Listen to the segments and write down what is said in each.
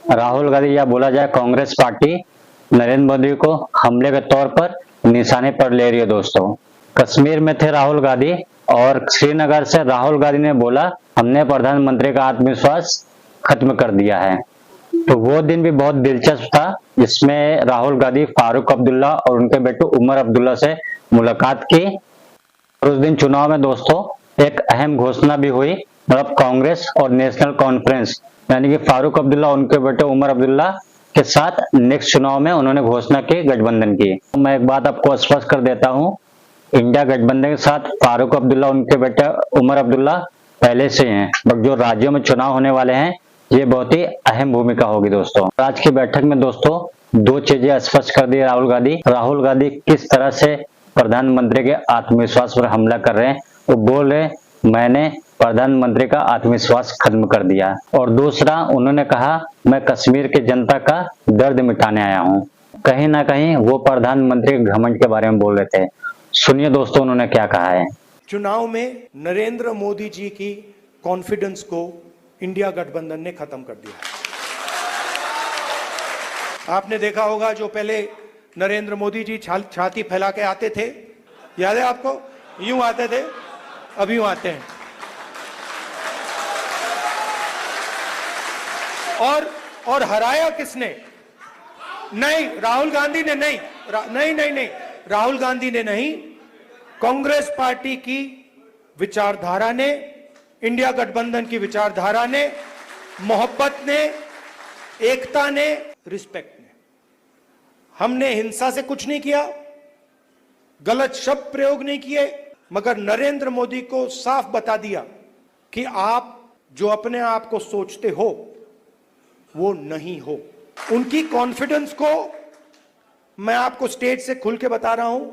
राहुल गांधी या बोला जाए कांग्रेस पार्टी नरेंद्र मोदी को हमले के तौर पर निशाने पर ले रही है दोस्तों। कश्मीर में थे राहुल गांधी और श्रीनगर से राहुल गांधी ने बोला हमने प्रधानमंत्री का आत्मविश्वास खत्म कर दिया है। तो वो दिन भी बहुत दिलचस्प था जिसमें राहुल गांधी फारूक अब्दुल्ला और उनके बेटे उमर अब्दुल्ला से मुलाकात की। और उस दिन चुनाव में दोस्तों एक अहम घोषणा भी हुई, मतलब कांग्रेस और नेशनल कॉन्फ्रेंस यानी कि फारूक अब्दुल्ला उनके बेटे उमर अब्दुल्ला के साथ नेक्स्ट चुनाव में उन्होंने घोषणा की गठबंधन की। मैं एक बात आपको स्पष्ट कर देता हूं, इंडिया गठबंधन के साथ फारूक अब्दुल्ला उनके बेटे उमर अब्दुल्ला पहले से हैं, बट जो राज्यों में चुनाव होने वाले हैं ये बहुत ही अहम भूमिका होगी दोस्तों। आज की बैठक में दोस्तों दो चीजें स्पष्ट कर दी राहुल गांधी किस तरह से प्रधानमंत्री के आत्मविश्वास पर हमला कर रहे हैं। वो बोल रहे मैंने प्रधानमंत्री का आत्मविश्वास खत्म कर दिया। और दूसरा उन्होंने कहा मैं कश्मीर की जनता का दर्द मिटाने आया हूं। कहीं ना कहीं वो प्रधानमंत्री के घमंड के बारे में बोल रहे थे। सुनिए दोस्तों उन्होंने क्या कहा है। चुनाव में नरेंद्र मोदी जी की कॉन्फिडेंस को इंडिया गठबंधन ने खत्म कर दिया। आपने देखा होगा जो पहले नरेंद्र मोदी जी छाती फैला के आते थे, याद है आपको, यूं आते थे, अब यूं आते हैं। और हराया किसने? नहीं, राहुल गांधी ने नहीं, नहीं, राहुल गांधी ने नहीं, कांग्रेस पार्टी की विचारधारा ने, इंडिया गठबंधन की विचारधारा ने, मोहब्बत ने, एकता ने, रिस्पेक्ट ने। हमने हिंसा से कुछ नहीं किया, गलत शब्द प्रयोग नहीं किए, मगर नरेंद्र मोदी को साफ बता दिया कि आप जो अपने आप को सोचते हो वो नहीं हो। उनकी कॉन्फिडेंस को मैं आपको स्टेज से खुल के बता रहा हूं,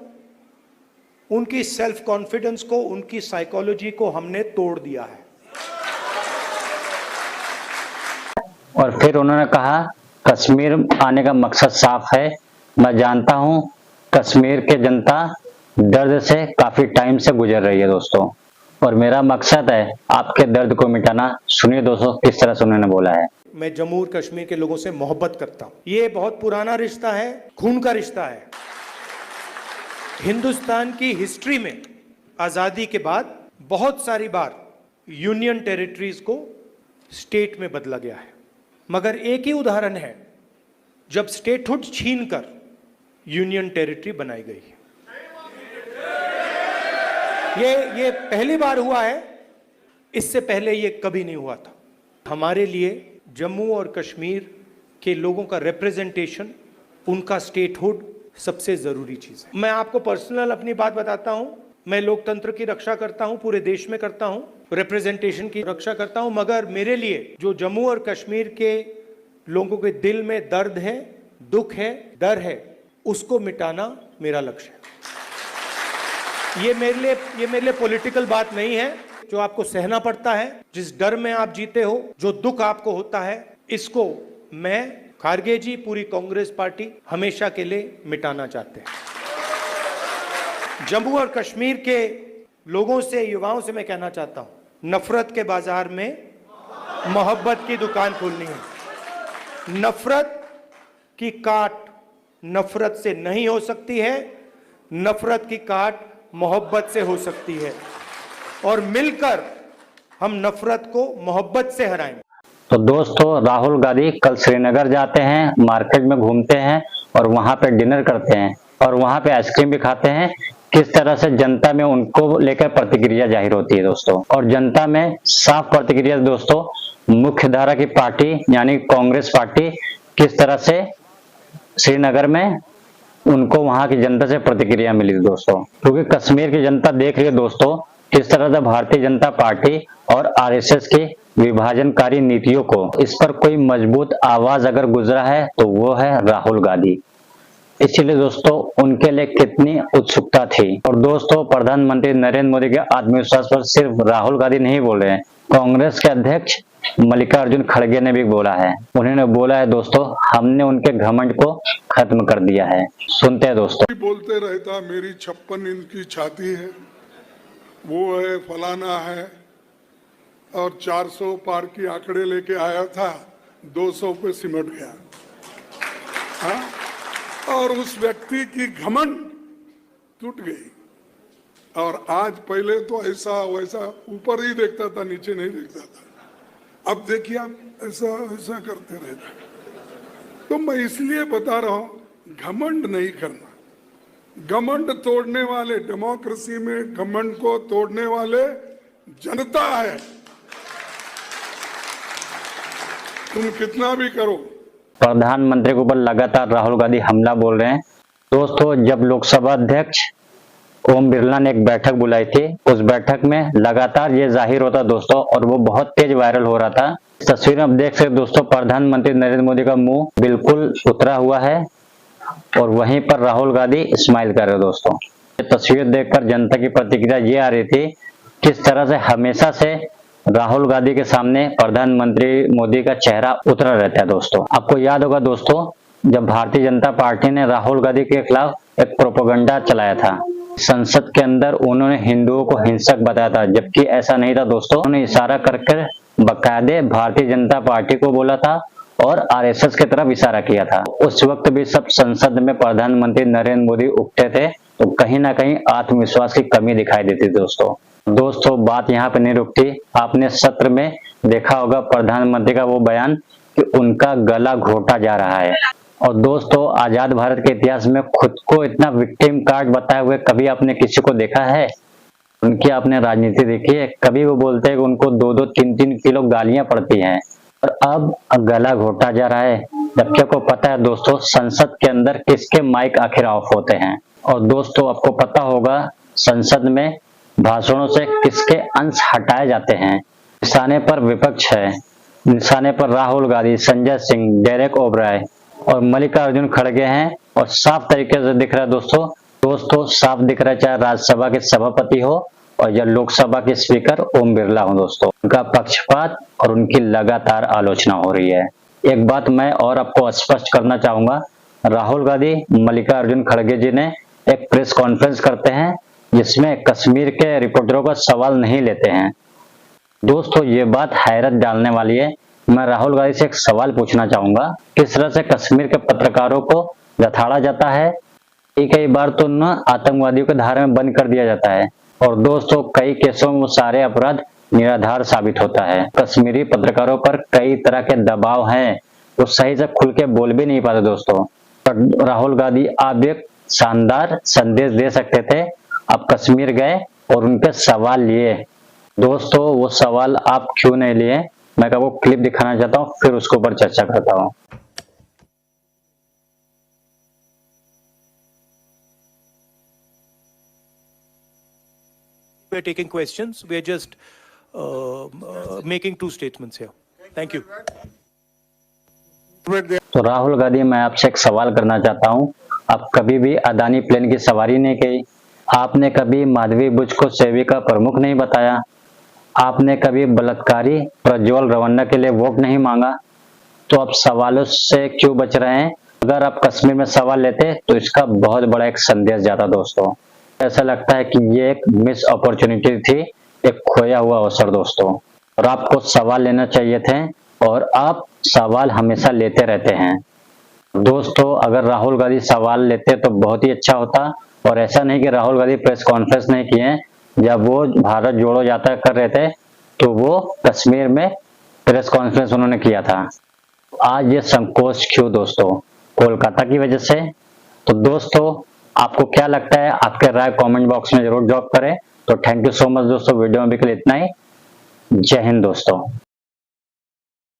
उनकी सेल्फ कॉन्फिडेंस को, उनकी साइकोलॉजी को हमने तोड़ दिया है। और फिर उन्होंने कहा कश्मीर आने का मकसद साफ है, मैं जानता हूं कश्मीर के जनता दर्द से काफी टाइम से गुजर रही है दोस्तों, और मेरा मकसद है आपके दर्द को मिटाना। सुनिए दोस्तों किस तरह से उन्होंने बोला है। मैं जम्मू और कश्मीर के लोगों से मोहब्बत करता हूं। ये बहुत पुराना रिश्ता है, खून का रिश्ता है। हिंदुस्तान की हिस्ट्री में आजादी के बाद बहुत सारी बार यूनियन टेरिटरीज को स्टेट में बदला गया है, मगर एक ही उदाहरण है जब स्टेटहुड छीनकर यूनियन टेरिटरी बनाई गई है। ये पहली बार हुआ है, इससे पहले ये कभी नहीं हुआ था। हमारे लिए जम्मू और कश्मीर के लोगों का रिप्रेजेंटेशन, उनका स्टेटहुड सबसे जरूरी चीज है। मैं आपको पर्सनल अपनी बात बताता हूं, मैं लोकतंत्र की रक्षा करता हूं, पूरे देश में करता हूं, रिप्रेजेंटेशन की रक्षा करता हूं, मगर मेरे लिए जो जम्मू और कश्मीर के लोगों के दिल में दर्द है, दुख है, डर है, उसको मिटाना मेरा लक्ष्य है। ये मेरे लिए पॉलिटिकल बात नहीं है। जो आपको सहना पड़ता है, जिस डर में आप जीते हो, जो दुख आपको होता है, इसको मैं, खारगे जी, पूरी कांग्रेस पार्टी हमेशा के लिए मिटाना चाहते हैं। जम्मू और कश्मीर के लोगों से, युवाओं से मैं कहना चाहता हूं, नफरत के बाजार में मोहब्बत की दुकान खोलनी है। नफरत की काट नफरत से नहीं हो सकती है, नफरत की काट मोहब्बत से हो सकती है, और मिलकर हम नफरत को मोहब्बत से हराएंगे। तो दोस्तों राहुल गांधी कल श्रीनगर जाते हैं, मार्केट में घूमते हैं और वहां पे डिनर करते हैं और वहां पे आइसक्रीम भी खाते हैं। किस तरह से जनता में उनको लेकर प्रतिक्रिया जाहिर होती है दोस्तों, और जनता में साफ प्रतिक्रिया दोस्तों, मुख्य धारा की पार्टी यानी कांग्रेस पार्टी किस तरह से श्रीनगर में उनको वहां की जनता से प्रतिक्रिया मिली दोस्तों, क्योंकि कश्मीर की जनता देख रही है दोस्तों किस तरह से भारतीय जनता पार्टी और आरएसएस की विभाजनकारी नीतियों को, इस पर कोई मजबूत आवाज अगर गुजरा है तो वो है राहुल गांधी। इसलिए दोस्तों उनके लिए कितनी उत्सुकता थी। और दोस्तों प्रधानमंत्री नरेंद्र मोदी के आत्मविश्वास पर सिर्फ राहुल गांधी नहीं बोल रहे हैं, कांग्रेस के अध्यक्ष मल्लिकार्जुन खड़गे ने भी बोला है। उन्होंने बोला है दोस्तों हमने उनके घमंड को खत्म कर दिया है। सुनते हैं दोस्तों। बोलते रहता मेरी 56 इंच की छाती है, वो है, फलाना है, और 400 पार की आंकड़े लेके आया था 200 पे सिमट गया। हाँ? और उस व्यक्ति की घमंड टूट गई। और आज पहले तो ऐसा वैसा ऊपर ही देखता था, नीचे नहीं देखता था। अब देखिए आप ऐसा ऐसा करते रहते। तो मैं इसलिए बता रहा हूं, घमंड नहीं करना। घमंड तोड़ने वाले, डेमोक्रेसी में घमंड को तोड़ने वाले जनता है। तुम कितना भी करो। प्रधानमंत्री के ऊपर लगातार राहुल गांधी हमला बोल रहे हैं। दोस्तों, जब लोकसभा अध्यक्ष ओम बिरला ने एक बैठक बुलाई थी, उस बैठक में लगातार ये जाहिर होता दोस्तों, और वो बहुत तेज वायरल हो रहा था। इस तस्वीर में आप देख सकते दोस्तों, प्रधानमंत्री नरेंद्र मोदी का मुंह बिल्कुल उतरा हुआ है और वहीं पर राहुल गांधी स्माइल कर रहे हैं दोस्तों। ये तस्वीर देखकर जनता की प्रतिक्रिया ये आ रही थी, किस तरह से हमेशा से राहुल गांधी के सामने प्रधानमंत्री मोदी का चेहरा उतरा रहता है दोस्तों। आपको याद होगा दोस्तों, जब भारतीय जनता पार्टी ने राहुल गांधी के खिलाफ एक प्रोपेगेंडा चलाया था, संसद के अंदर उन्होंने हिंदुओं को हिंसक बताया था, जबकि ऐसा नहीं था दोस्तों। उन्होंने इशारा करके बकायदे भारतीय जनता पार्टी को बोला था और आरएसएस की तरफ इशारा किया था। उस वक्त भी सब संसद में प्रधानमंत्री नरेंद्र मोदी उठते थे तो कहीं ना कहीं आत्मविश्वास की कमी दिखाई देती दोस्तों। बात यहाँ पे नहीं रुकती। आपने सत्र में देखा होगा प्रधानमंत्री का वो बयान कि उनका गला घोटा जा रहा है। और दोस्तों, आजाद भारत के इतिहास में खुद को इतना विक्टिम कार्ड बताए हुए कभी आपने किसी को देखा है? उनकी आपने राजनीति देखी है? कभी वो बोलते हैं कि उनको 2-2, 3-3 किलो गालियां पड़ती हैं, और अब गला घोटा जा रहा है। जबकि आपको पता है दोस्तों, संसद के अंदर किसके माइक आखिर ऑफ होते हैं। और दोस्तों, आपको पता होगा संसद में भाषणों से किसके अंश हटाए जाते हैं। निशाने पर विपक्ष है, निशाने पर राहुल गांधी, संजय सिंह, डेरेक ओब्राय और मल्लिकार्जुन खड़गे हैं। और साफ तरीके से दिख रहा है दोस्तों साफ दिख रहा है, चाहे राज्यसभा के सभापति हो और या लोकसभा के स्पीकर ओम बिरला हो दोस्तों, उनका पक्षपात और उनकी लगातार आलोचना हो रही है। एक बात मैं और आपको स्पष्ट करना चाहूंगा, राहुल गांधी, मल्लिकार्जुन खड़गे जी ने एक प्रेस कॉन्फ्रेंस करते हैं जिसमें कश्मीर के रिपोर्टरों का सवाल नहीं लेते हैं। दोस्तों, ये बात हैरत डालने वाली है। मैं राहुल गांधी से एक सवाल पूछना चाहूंगा, किस तरह से कश्मीर के पत्रकारों को जताड़ा जाता है। कई बार तो न आतंकवादियों के धारे में बंद कर दिया जाता है, और दोस्तों कई केसों में वो सारे अपराध निराधार साबित होता है। कश्मीरी पत्रकारों पर कई तरह के दबाव हैं, वो सही से खुल के बोल भी नहीं पाते दोस्तों। पर राहुल गांधी, आप एक शानदार संदेश दे सकते थे। आप कश्मीर गए और उनके सवाल लिए। दोस्तों, वो सवाल आप क्यों नहीं लिए, मैं आपको क्लिप दिखाना चाहता हूँ, फिर उसके ऊपर चर्चा करता हूँ। We are taking questions. We are just making two statements here. Thank you. तो राहुल गांधी, मैं आपसे एक सवाल करना चाहता हूँ। आप कभी भी अदानी प्लेन की सवारी नहीं की, आपने कभी माधवी बुच को सेविका प्रमुख नहीं बताया, आपने कभी बलात्कारी प्रज्वल रवन्ना के लिए वोट नहीं मांगा, तो आप सवालों से क्यों बच रहे हैं? अगर आप कश्मीर में सवाल लेते तो इसका बहुत बड़ा एक संदेश जाता दोस्तों। ऐसा लगता है कि ये एक मिस अपॉर्चुनिटी थी, एक खोया हुआ अवसर दोस्तों, और आपको सवाल लेना चाहिए थे, और आप सवाल हमेशा लेते रहते हैं दोस्तों। अगर राहुल गांधी सवाल लेते तो बहुत ही अच्छा होता, और ऐसा नहीं कि राहुल गांधी प्रेस कॉन्फ्रेंस नहीं किए। जब वो भारत जोड़ो यात्रा कर रहे थे तो वो कश्मीर में प्रेस कॉन्फ्रेंस उन्होंने किया था। आज ये संकोच क्यों दोस्तों? कोलकाता की वजह से? तो दोस्तों, आपको क्या लगता है? आपके राय कमेंट बॉक्स में जरूर ड्रॉप करें। तो थैंक यू सो मच दोस्तों, वीडियो में भी के लिए इतना ही। जय हिंद दोस्तों।